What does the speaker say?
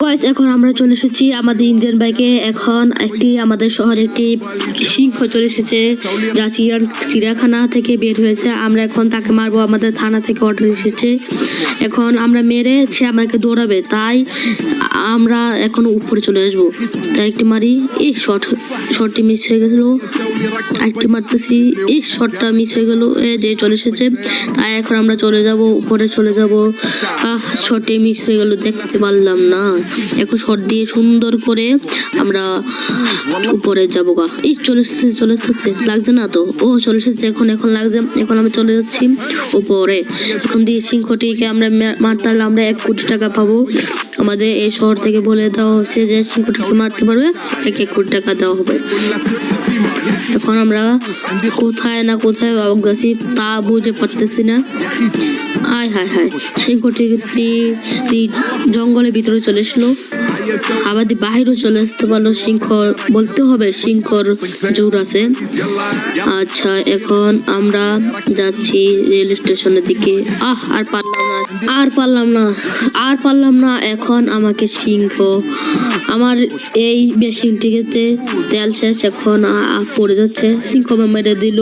Guys এখন আমরা চলে এসেছি আমাদের ইন্ডিয়ান বাইকে। এখন আমাদের শহরে একটি সিংহ চলে এসেছে যা চিড়িয়াখানা থেকে বের হয়েছে। আমরা এখন তাকে মারবো, আমাদের থানা থেকে অর্ডার এসেছে। এখন আমরা মেরে সে আমাকে দৌড়াবে, তাই আমরা এখন উপরে চলে আসবো। তাই একটি মারি, এই শটটি মিস হয়ে গেল। একটি মারতেছি, এই শটটা মিস হয়ে গেল। যে চলে এসেছে, তাই এখন আমরা চলে যাব, উপরে চলে যাব। শটে মিস হয়ে গেল, দেখতে পারলাম না। এখন শট দিয়ে সুন্দর করে আমরা উপরে যাবো গা। এই চলে এসেছে লাগছে না তো? ও চলে এসেছে, এখন লাগছে। এখন আমি চলে যাচ্ছি উপরে। এখন দিয়ে সিংহটিকে আমরা মারতে পারলে আমরা 1 কোটি টাকা পাবো। আমাদের এই শহর থেকে বলে দেওয়া হচ্ছে যে সিংহটিকে মারতে পারবে তাকে 1 কোটি টাকা দেওয়া হবে। এখন আমরা কোথায় না কোথায় অবগাছি তা বুঝে পারতেছি না। হায় সিংহটি জঙ্গলের ভিতরে চলে এসলো, আবার বাহিরও চলে আসতে পারলো। সিংহ বলতে হবে, সিংহর জোর আছে। আচ্ছা এখন আমরা যাচ্ছি রেল স্টেশনের দিকে। আর পারলাম না। এখন আমাকে সিংহ, আমার এই মেশিনটিতে তেল শেষ, এখন পড়ে যাচ্ছে। সিংহ মেরে দিল।